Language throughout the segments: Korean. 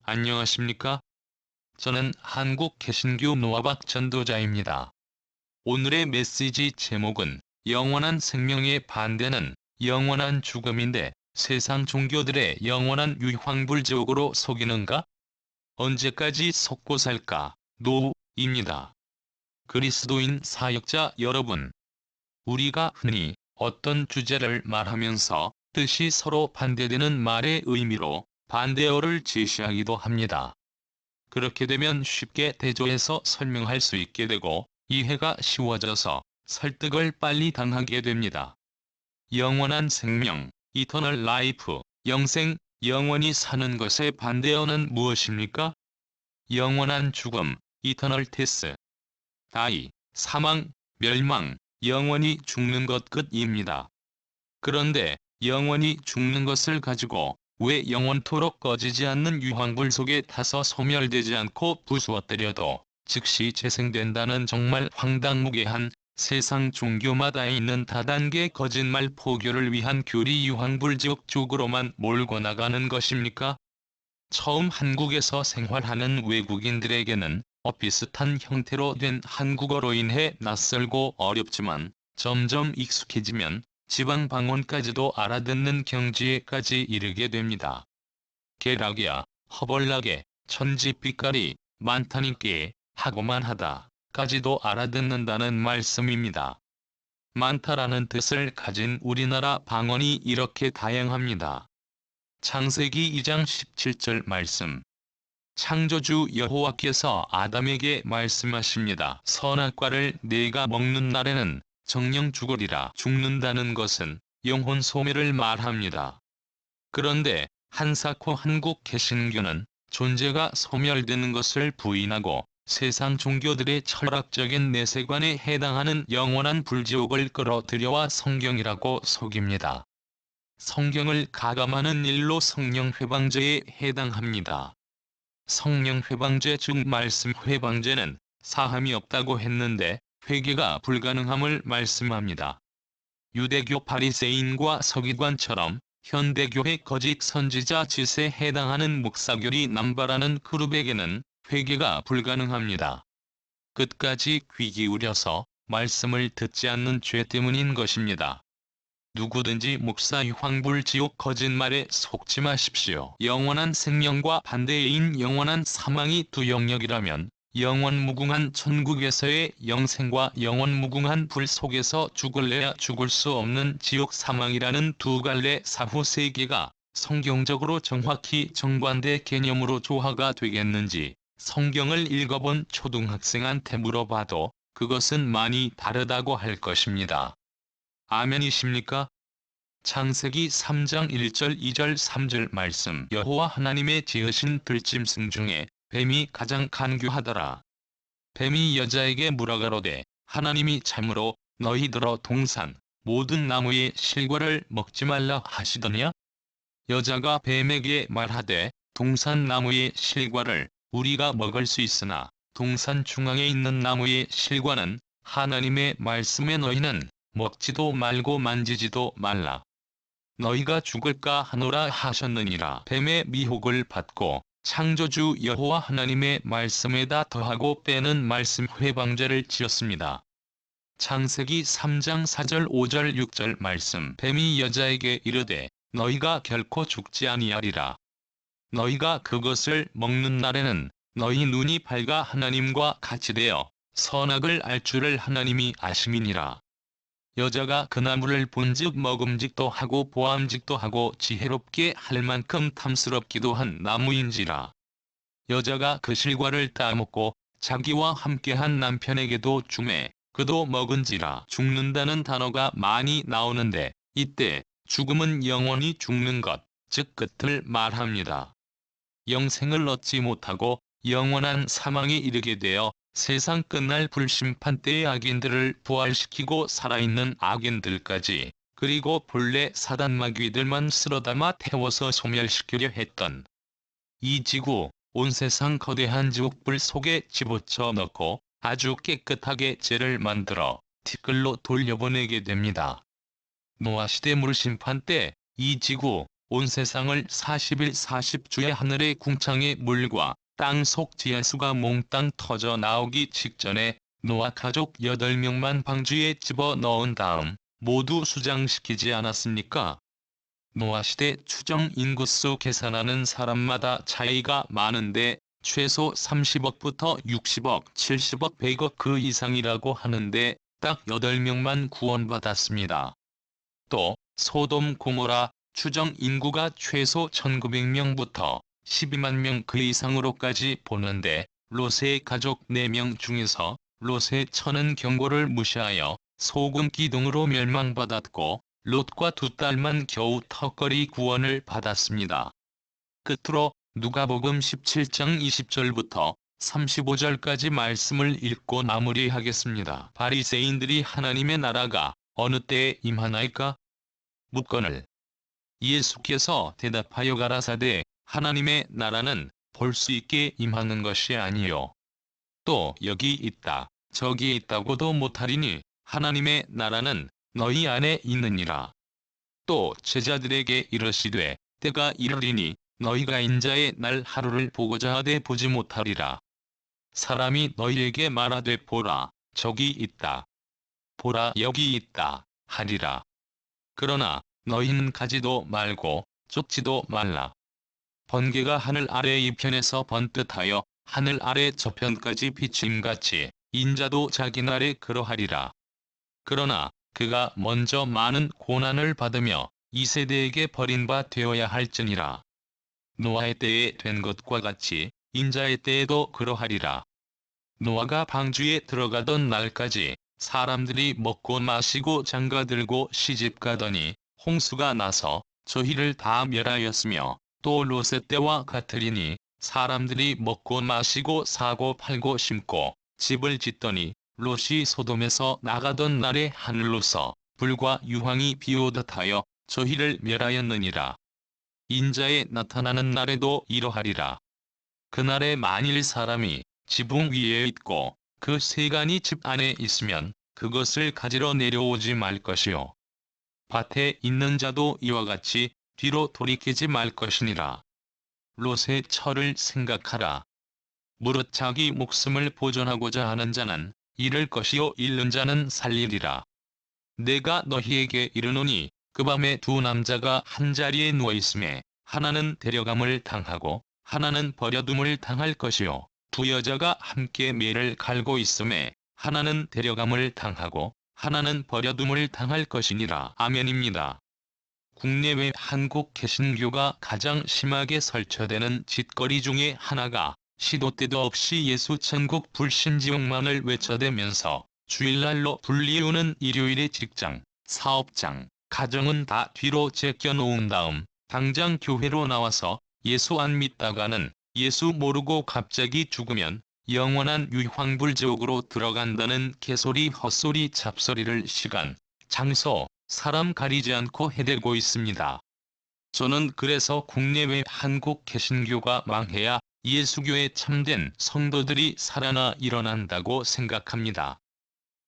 안녕하십니까? 저는 한국 개신교 노아박 전도자입니다. 오늘의 메시지 제목은 영원한 생명의 반대는 영원한 죽음인데 세상 종교들의 영원한 유황불지옥으로 속이는가? 언제까지 속고 살까? 노입니다. 그리스도인 사역자 여러분, 우리가 흔히 어떤 주제를 말하면서 뜻이 서로 반대되는 말의 의미로 반대어를 제시하기도 합니다. 그렇게 되면 쉽게 대조해서 설명할 수 있게 되고 이해가 쉬워져서 설득을 빨리 당하게 됩니다. 영원한 생명, 이터널 라이프, 영생, 영원히 사는 것의 반대어는 무엇입니까? 영원한 죽음, 이터널 데스, 다이, 사망, 멸망, 영원히 죽는 것 끝입니다. 그런데 영원히 죽는 것을 가지고 왜 영원토록 꺼지지 않는 유황불 속에 타서 소멸되지 않고 부수어뜨려도 즉시 재생된다는 정말 황당무계한 세상 종교마다 있는 다단계 거짓말 포교를 위한 교리 유황불지옥 쪽으로만 몰고 나가는 것입니까? 처음 한국에서 생활하는 외국인들에게는 비슷한 형태로 된 한국어로 인해 낯설고 어렵지만 점점 익숙해지면 지방 방언까지도 알아듣는 경지에까지 이르게 됩니다. 게락이야, 허벌나게, 천지빛깔이, 많다니께, 하고만 하다까지도 알아듣는다는 말씀입니다. 많다라는 뜻을 가진 우리나라 방언이 이렇게 다양합니다. 창세기 2장 17절 말씀. 창조주 여호와께서 아담에게 말씀하십니다. 선악과를 네가 먹는 날에는 정녕 죽으리라. 죽는다는 것은 영혼 소멸을 말합니다. 그런데 한사코 한국 개신교는 존재가 소멸되는 것을 부인하고 세상 종교들의 철학적인 내세관에 해당하는 영원한 불지옥을 끌어들여와 성경이라고 속입니다. 성경을 가감하는 일로 성령회방죄에 해당합니다. 성령회방죄 즉 말씀 회방죄는 사함이 없다고 했는데 회개가 불가능함을 말씀합니다. 유대교 바리새인과 서기관처럼 현대교의 거짓 선지자 짓에 해당하는 목사교리 남발하는 그룹에게는 회개가 불가능합니다. 끝까지 귀 기울여서 말씀을 듣지 않는 죄 때문인 것입니다. 누구든지 목사 유황불지옥 거짓말에 속지 마십시오. 영원한 생명과 반대인 영원한 사망이 두 영역이라면 영원무궁한 천국에서의 영생과 영원무궁한 불 속에서 죽을래야 죽을 수 없는 지옥 사망이라는 두 갈래 사후 세계가 성경적으로 정확히 정반대 개념으로 조화가 되겠는지 성경을 읽어본 초등학생한테 물어봐도 그것은 많이 다르다고 할 것입니다. 아멘이십니까? 창세기 3장 1절 2절 3절 말씀. 여호와 하나님의 지으신 들짐승 중에 뱀이 가장 간교하더라. 뱀이 여자에게 물어가로되 하나님이 참으로 너희들어 동산 모든 나무의 실과를 먹지 말라 하시더냐? 여자가 뱀에게 말하되 동산 나무의 실과를 우리가 먹을 수 있으나 동산 중앙에 있는 나무의 실과는 하나님의 말씀에 너희는 먹지도 말고 만지지도 말라. 너희가 죽을까 하노라 하셨느니라. 뱀의 미혹을 받고 창조주 여호와 하나님의 말씀에다 더하고 빼는 말씀 회방죄를 지었습니다. 창세기 3장 4절 5절 6절 말씀. 뱀이 여자에게 이르되 너희가 결코 죽지 아니하리라. 너희가 그것을 먹는 날에는 너희 눈이 밝아 하나님과 같이 되어 선악을 알 줄을 하나님이 아심이니라. 여자가 그 나무를 본즉 먹음직도 하고 보암직도 하고 지혜롭게 할 만큼 탐스럽기도 한 나무인지라. 여자가 그 실과를 따먹고 자기와 함께한 남편에게도 주매 그도 먹은지라. 죽는다는 단어가 많이 나오는데 이때 죽음은 영원히 죽는 것, 즉 끝을 말합니다. 영생을 얻지 못하고 영원한 사망에 이르게 되어 세상 끝날 불심판 때의 악인들을 부활시키고 살아있는 악인들까지 그리고 본래 사단 마귀들만 쓸어담아 태워서 소멸시키려 했던 이 지구, 온 세상 거대한 지옥불 속에 집어쳐 넣고 아주 깨끗하게 죄를 만들어 티끌로 돌려보내게 됩니다. 노아시대 물심판 때 이 지구, 온 세상을 40일 40주의 하늘의 궁창의 물과 땅 속 지하수가 몽땅 터져 나오기 직전에 노아 가족 8명만 방주에 집어넣은 다음 모두 수장시키지 않았습니까? 노아시대 추정 인구수 계산하는 사람마다 차이가 많은데 최소 30억부터 60억, 70억, 100억 그 이상이라고 하는데 딱 8명만 구원받았습니다. 또 소돔 고모라 추정 인구가 최소 1900명부터 12만 명 그 이상으로까지 보는데 롯의 가족 4명 중에서 롯의 처는 경고를 무시하여 소금 기둥으로 멸망받았고 롯과 두 딸만 겨우 턱걸이 구원을 받았습니다. 끝으로 누가복음 17장 20절부터 35절까지 말씀을 읽고 마무리하겠습니다. 바리새인들이 하나님의 나라가 어느 때에 임하나이까? 묻거늘 예수께서 대답하여 가라사대 하나님의 나라는 볼 수 있게 임하는 것이 아니요 또 여기 있다 저기 있다고도 못하리니 하나님의 나라는 너희 안에 있느니라. 또 제자들에게 이르시되 때가 이르리니 너희가 인자의 날 하루를 보고자 하되 보지 못하리라. 사람이 너희에게 말하되 보라 저기 있다 보라 여기 있다 하리라. 그러나 너희는 가지도 말고 쫓지도 말라. 번개가 하늘 아래 이편에서 번듯하여 하늘 아래 저편까지 비침같이 인자도 자기 날에 그러하리라. 그러나 그가 먼저 많은 고난을 받으며 이 세대에게 버림바 되어야 할지니라. 노아의 때에 된 것과 같이 인자의 때에도 그러하리라. 노아가 방주에 들어가던 날까지 사람들이 먹고 마시고 장가들고 시집가더니 홍수가 나서 저희를 다 멸하였으며 또 롯의 때와 같으리니 사람들이 먹고 마시고 사고 팔고 심고 집을 짓더니 롯이 소돔에서 나가던 날에 하늘로서 불과 유황이 비오듯 하여 저희를 멸하였느니라. 인자의 나타나는 날에도 이러하리라. 그날에 만일 사람이 지붕 위에 있고 그 세간이 집 안에 있으면 그것을 가지러 내려오지 말 것이요 밭에 있는 자도 이와 같이 뒤로 돌이키지 말 것이니라. 롯의 처를 생각하라. 무릇 자기 목숨을 보존하고자 하는 자는 잃을 것이요 잃는 자는 살리리라. 내가 너희에게 이르노니 그 밤에 두 남자가 한 자리에 누워 있음에 하나는 데려감을 당하고 하나는 버려둠을 당할 것이요 두 여자가 함께 매를 갈고 있음에 하나는 데려감을 당하고 하나는 버려둠을 당할 것이니라. 아멘입니다. 국내외 한국 개신교가 가장 심하게 설쳐대는 짓거리 중에 하나가 시도 때도 없이 예수 천국 불신지옥만을 외쳐대면서 주일날로 불리우는 일요일의 직장, 사업장, 가정은 다 뒤로 제껴놓은 다음 당장 교회로 나와서 예수 안 믿다가는 예수 모르고 갑자기 죽으면 영원한 유황불지옥으로 들어간다는 개소리 헛소리 잡소리를 시간, 장소, 사람 가리지 않고 해대고 있습니다. 저는 그래서 국내외 한국 개신교가 망해야 예수교의 참된 성도들이 살아나 일어난다고 생각합니다.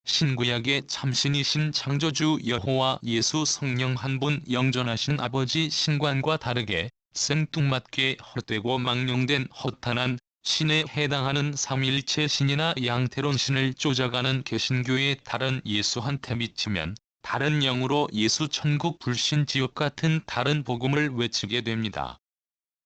신구약의 참신이신 창조주 여호와 예수 성령 한 분 영존하신 아버지 신관과 다르게 생뚱맞게 헛되고 망령된 허탄한 신에 해당하는 삼위일체 신이나 양태론 신을 쫓아가는 개신교의 다른 예수한테 미치면 다른 영으로 예수 천국 불신 지옥 같은 다른 복음을 외치게 됩니다.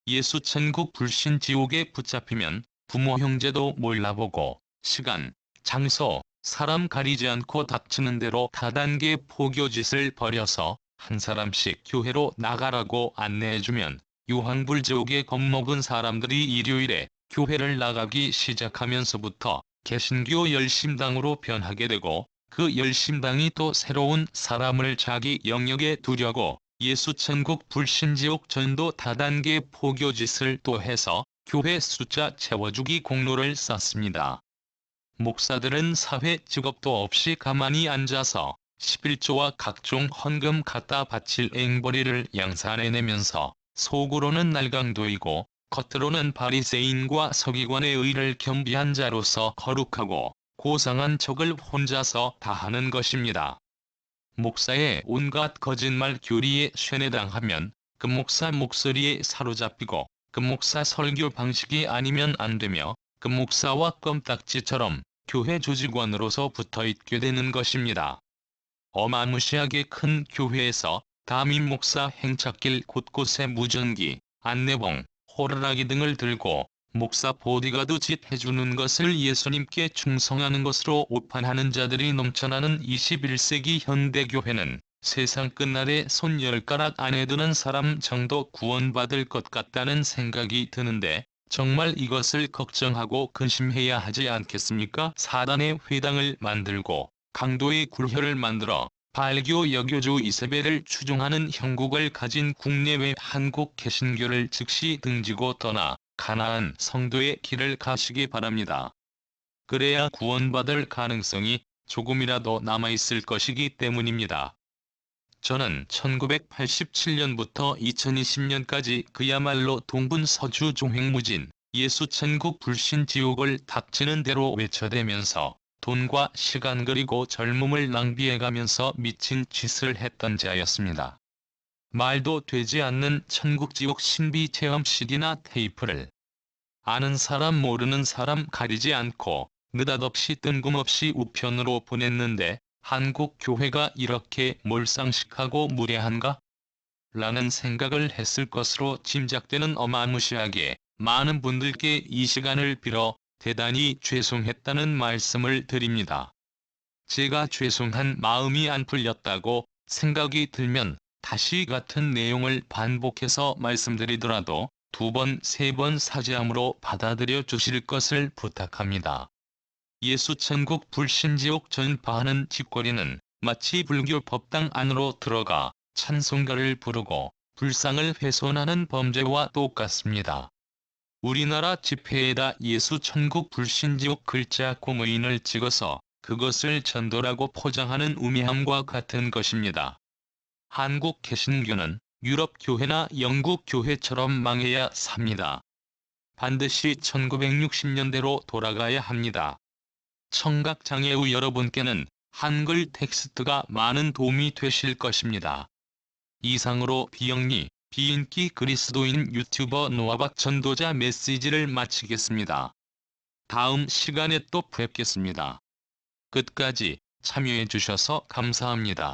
예수 천국 불신 지옥에 붙잡히면 부모 형제도 몰라보고 시간, 장소, 사람 가리지 않고 닥치는 대로 다단계 포교짓을 벌여서 한 사람씩 교회로 나가라고 안내해주면 유황불지옥에 겁먹은 사람들이 일요일에 교회를 나가기 시작하면서부터 개신교 열심당으로 변하게 되고 그 열심당이 또 새로운 사람을 자기 영역에 두려고 예수 천국 불신지옥 전도 다단계 포교짓을 또 해서 교회 숫자 채워주기 공로를 쌓습니다. 목사들은 사회 직업도 없이 가만히 앉아서 11조와 각종 헌금 갖다 바칠 앵벌이를 양산해내면서 속으로는 날강도이고 겉으로는 바리새인과 서기관의 의를 겸비한 자로서 거룩하고 고상한 척을 혼자서 다 하는 것입니다. 목사의 온갖 거짓말 교리에 쇠뇌당하면 그 목사 목소리에 사로잡히고 그 목사 설교 방식이 아니면 안 되며 그 목사와 껌딱지처럼 교회 조직원으로서 붙어있게 되는 것입니다. 어마무시하게 큰 교회에서 담임 목사 행착길 곳곳에 무전기, 안내봉, 호루라기 등을 들고 목사 보디가드 짓 해주는 것을 예수님께 충성하는 것으로 오판하는 자들이 넘쳐나는 21세기 현대교회는 세상 끝날에 손 10가락 안에 드는 사람 정도 구원받을 것 같다는 생각이 드는데 정말 이것을 걱정하고 근심해야 하지 않겠습니까? 사단의 회당을 만들고 강도의 굴혈을 만들어 발교 여교주 이세벨을 추종하는 형국을 가진 국내외 한국 개신교를 즉시 등지고 떠나 가나안 성도의 길을 가시기 바랍니다. 그래야 구원받을 가능성이 조금이라도 남아있을 것이기 때문입니다. 저는 1987년부터 2020년까지 그야말로 동분서주 종횡무진 예수 천국 불신 지옥을 닥치는 대로 외쳐대면서 돈과 시간 그리고 젊음을 낭비해가면서 미친 짓을 했던 자였습니다. 말도 되지 않는 천국지옥 신비 체험 CD나 테이프를 아는 사람 모르는 사람 가리지 않고 느닷없이 뜬금없이 우편으로 보냈는데 한국 교회가 이렇게 몰상식하고 무례한가? 라는 생각을 했을 것으로 짐작되는 어마무시하게 많은 분들께 이 시간을 빌어 대단히 죄송했다는 말씀을 드립니다. 제가 죄송한 마음이 안 풀렸다고 생각이 들면 다시 같은 내용을 반복해서 말씀드리더라도 2번, 3번 사죄함으로 받아들여 주실 것을 부탁합니다. 예수 천국 불신지옥 전파하는 짓거리는 마치 불교 법당 안으로 들어가 찬송가를 부르고 불상을 훼손하는 범죄와 똑같습니다. 우리나라 지폐에다 예수 천국 불신지옥 글자 고무인을 찍어서 그것을 전도라고 포장하는 우매함과 같은 것입니다. 한국 개신교는 유럽 교회나 영국 교회처럼 망해야 삽니다. 반드시 1960년대로 돌아가야 합니다. 청각장애우 여러분께는 한글 텍스트가 많은 도움이 되실 것입니다. 이상으로 비영리, 비인기 그리스도인 유튜버 노아박 전도자 메시지를 마치겠습니다. 다음 시간에 또 뵙겠습니다. 끝까지 참여해 주셔서 감사합니다.